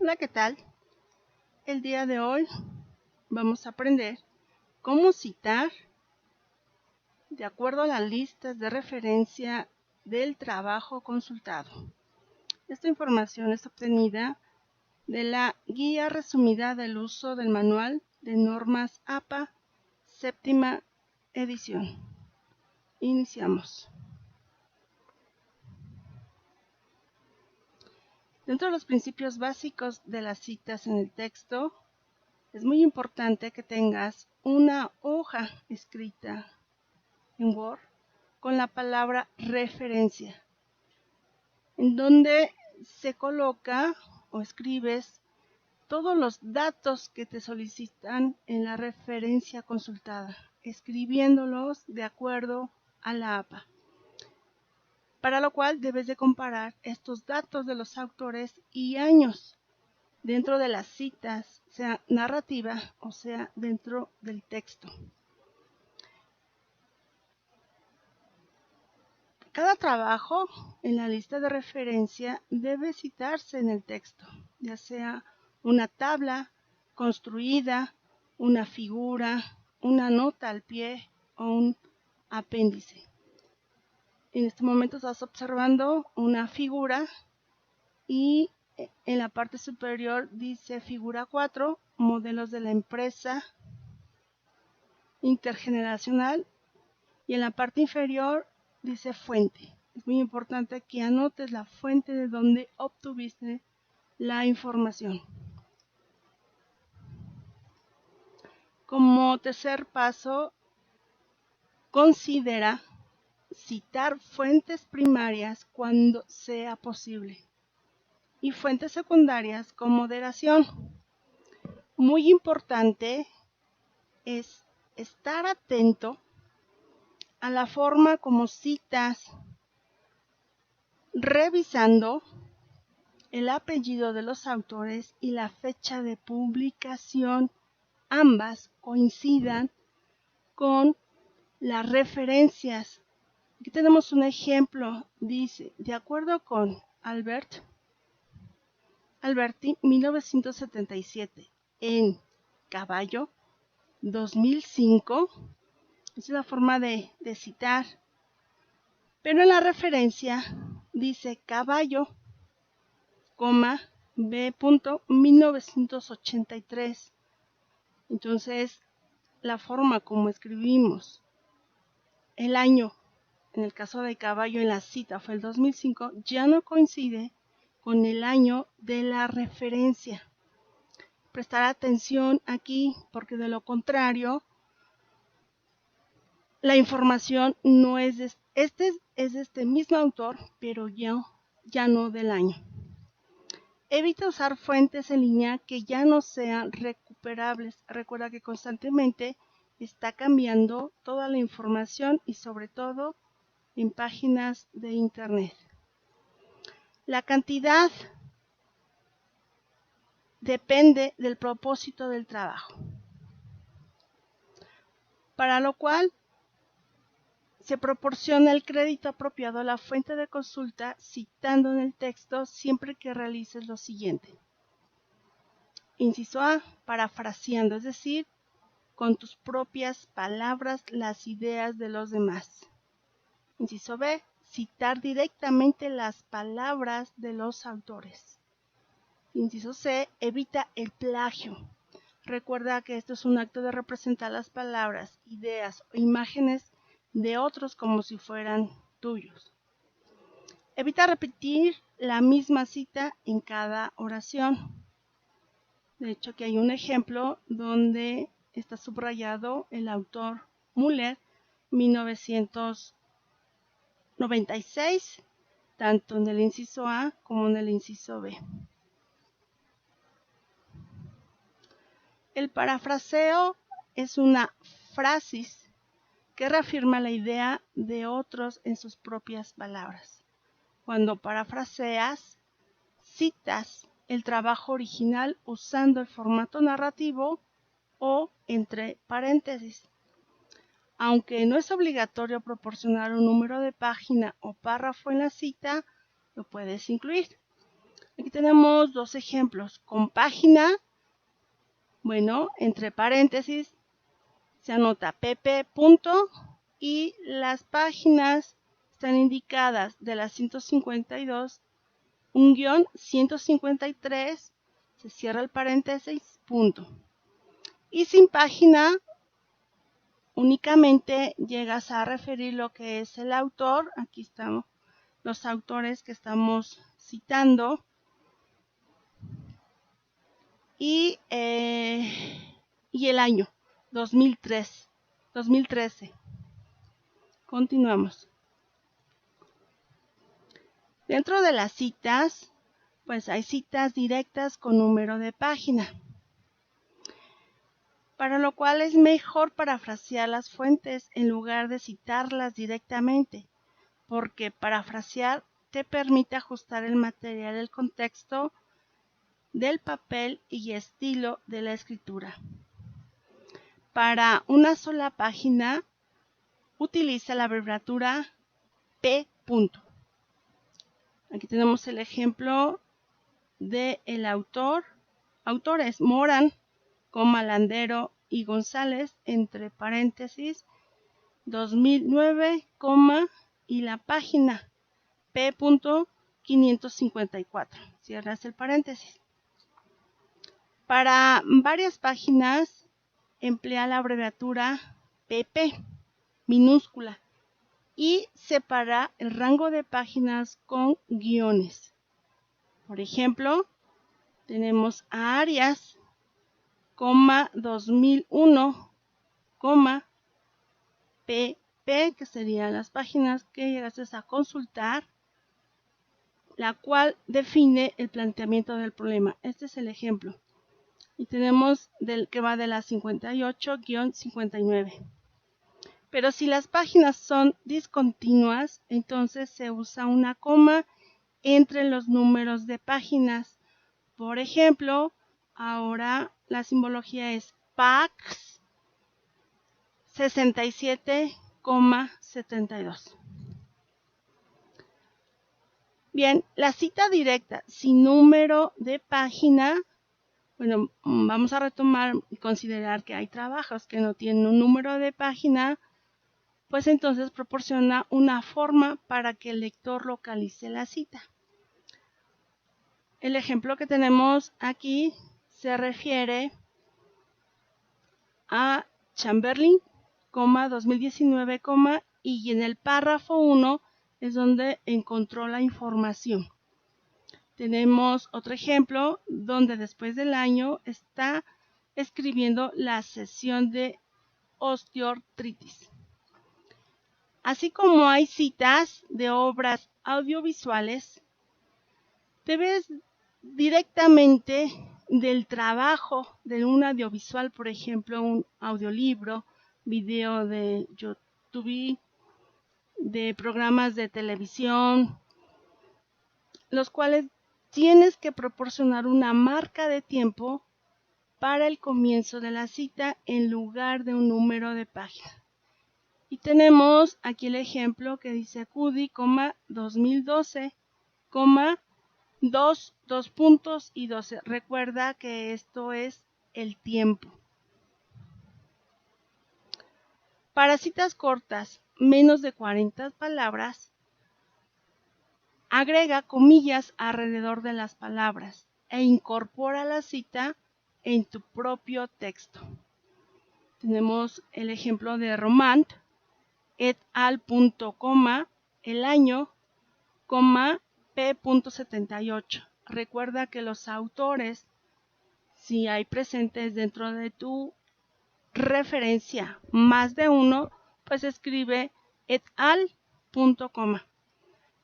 Hola, ¿qué tal? El día de hoy vamos a aprender cómo citar de acuerdo a las listas de referencia del trabajo consultado. Esta información es obtenida de la Guía Resumida del Uso del Manual de Normas APA, séptima edición. Iniciamos. Dentro de los principios básicos de las citas en el texto, es muy importante que tengas una hoja escrita en Word con la palabra referencia, en donde se coloca o escribes todos los datos que te solicitan en la referencia consultada, escribiéndolos de acuerdo a la APA. Para lo cual debes de comparar estos datos de los autores y años dentro de las citas, sea narrativa o sea dentro del texto. Cada trabajo en la lista de referencia debe citarse en el texto, ya sea una tabla construida, una figura, una nota al pie o un apéndice. En este momento estás observando una figura y en la parte superior dice figura 4, modelos de la empresa intergeneracional, y en la parte inferior dice fuente. Es muy importante que anotes la fuente de donde obtuviste la información. Como tercer paso, considera citar fuentes primarias cuando sea posible y fuentes secundarias con moderación. Muy importante es estar atento a la forma como citas, revisando el apellido de los autores y la fecha de publicación, ambas coincidan con las referencias. Aquí tenemos un ejemplo, dice, de acuerdo con Alberti, 1977, en Caballo, 2005, esa es la forma de citar, pero en la referencia dice Caballo, B. 1983. Entonces, la forma como escribimos el año, en el caso de Caballo en la cita fue el 2005, ya no coincide con el año de la referencia. Prestar atención aquí, porque de lo contrario, la información no es de este mismo autor, pero ya no del año. Evita usar fuentes en línea que ya no sean recuperables. Recuerda que constantemente está cambiando toda la información y sobre todo en páginas de internet. La cantidad depende del propósito del trabajo, para lo cual se proporciona el crédito apropiado a la fuente de consulta citando en el texto siempre que realices lo siguiente. Inciso A, parafraseando, es decir, con tus propias palabras las ideas de los demás. Inciso B, citar directamente las palabras de los autores. Inciso C, evita el plagio. Recuerda que esto es un acto de representar las palabras, ideas o imágenes de otros como si fueran tuyos. Evita repetir la misma cita en cada oración. De hecho, aquí hay un ejemplo donde está subrayado el autor Müller, 1996, tanto en el inciso A como en el inciso B. El parafraseo es una frasis que reafirma la idea de otros en sus propias palabras. Cuando parafraseas, citas el trabajo original usando el formato narrativo o entre paréntesis. Aunque no es obligatorio proporcionar un número de página o párrafo en la cita, lo puedes incluir. Aquí tenemos dos ejemplos. Con página, bueno, entre paréntesis, se anota pp. Y las páginas están indicadas de las 152, un guión 153, se cierra el paréntesis, punto. Y sin página, únicamente llegas a referir lo que es el autor. Aquí están los autores que estamos citando. Y el año 2013. Continuamos. Dentro de las citas, pues hay citas directas con número de página, para lo cual es mejor parafrasear las fuentes en lugar de citarlas directamente, porque parafrasear te permite ajustar el material al contexto del papel y estilo de la escritura. Para una sola página, utiliza la abreviatura P. Aquí tenemos el ejemplo del autor. Autores: Morán, Landero y González, entre paréntesis, 2009, y la página P. 554. Cierras el paréntesis. Para varias páginas, emplea la abreviatura PP, minúscula, y separa el rango de páginas con guiones. Por ejemplo, tenemos a Arias, 2001, PP, que serían las páginas que llegaste a consultar, la cual define el planteamiento del problema. Este es el ejemplo. Y tenemos del que va de la 58-59. Pero si las páginas son discontinuas, entonces se usa una coma entre los números de páginas. Por ejemplo, ahora la simbología es PAX 67,72. Bien, la cita directa sin número de página, bueno, vamos a retomar y considerar que hay trabajos que no tienen un número de página, pues entonces proporciona una forma para que el lector localice la cita. El ejemplo que tenemos aquí se refiere a Chamberlain, 2019, y en el párrafo 1 es donde encontró la información. Tenemos otro ejemplo donde después del año está escribiendo la sesión de osteoartritis. Así como hay citas de obras audiovisuales, te ves directamente del trabajo de un audiovisual, por ejemplo, un audiolibro, video de YouTube, de programas de televisión, los cuales tienes que proporcionar una marca de tiempo para el comienzo de la cita en lugar de un número de página. Y tenemos aquí el ejemplo que dice Cudi, 2012, 2 puntos y 12. Recuerda que esto es el tiempo. Para citas cortas, menos de 40 palabras, agrega comillas alrededor de las palabras e incorpora la cita en tu propio texto. Tenemos el ejemplo de Romand, et al. El año, P.78. Recuerda que los autores, si hay presentes dentro de tu referencia más de uno, pues escribe et al.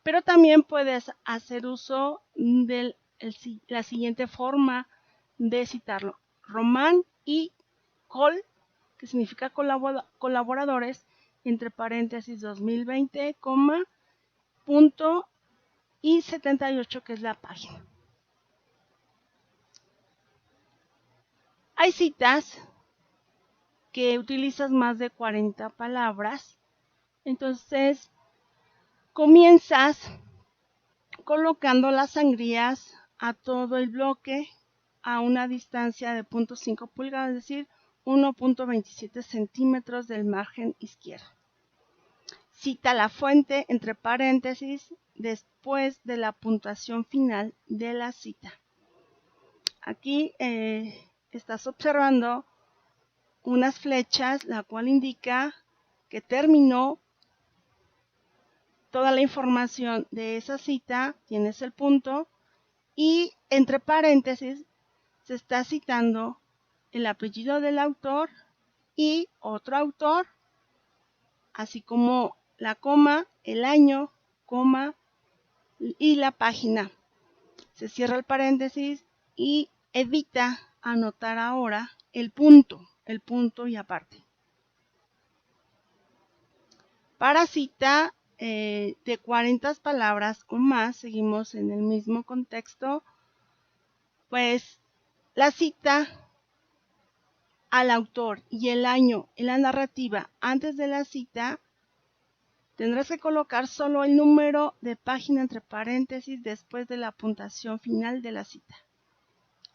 Pero también puedes hacer uso de la siguiente forma de citarlo: Román y Col, que significa colaboradores, entre paréntesis 2020, punto y 78, que es la página. Hay citas que utilizas más de 40 palabras, entonces comienzas colocando las sangrías a todo el bloque a una distancia de 0.5 pulgadas, es decir, 1.27 centímetros del margen izquierdo. Cita la fuente entre paréntesis después de la puntuación final de la cita. Aquí estás observando unas flechas, la cual indica que terminó toda la información de esa cita, tienes el punto, y entre paréntesis se está citando el apellido del autor y otro autor, así como la coma, el año, coma y la página. Se cierra el paréntesis y evita anotar ahora el punto y aparte. Para cita de 40 palabras o más, seguimos en el mismo contexto, pues la cita al autor y el año en la narrativa antes de la cita, tendrás que colocar solo el número de página entre paréntesis después de la puntuación final de la cita.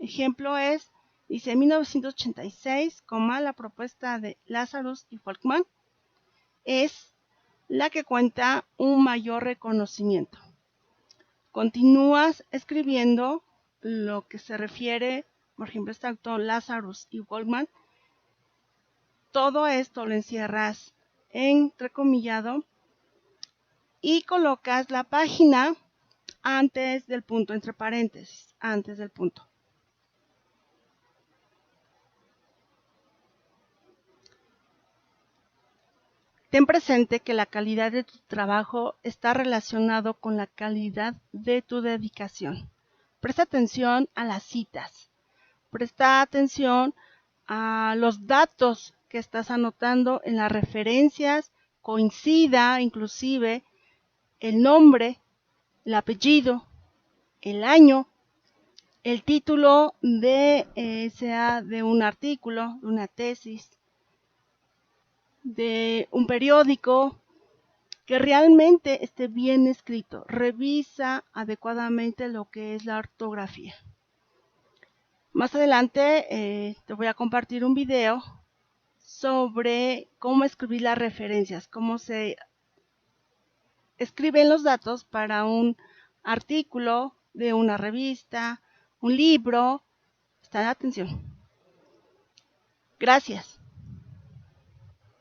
Ejemplo es, dice 1986, la propuesta de Lazarus y Folkman es la que cuenta un mayor reconocimiento. Continúas escribiendo lo que se refiere, por ejemplo, este autor Lazarus y Folkman. Todo esto lo encierras entrecomillado y colocas la página antes del punto, entre paréntesis, antes del punto. Ten presente que la calidad de tu trabajo está relacionado con la calidad de tu dedicación. Presta atención a las citas. Presta atención a los datos que estás anotando en las referencias. Coincida inclusive el nombre, el apellido, el año, el título sea de un artículo, de una tesis, de un periódico, que realmente esté bien escrito. Revisa adecuadamente lo que es la ortografía. Más adelante te voy a compartir un video sobre cómo escribir las referencias, cómo se escriben los datos para un artículo de una revista, un libro. Presta atención. Gracias.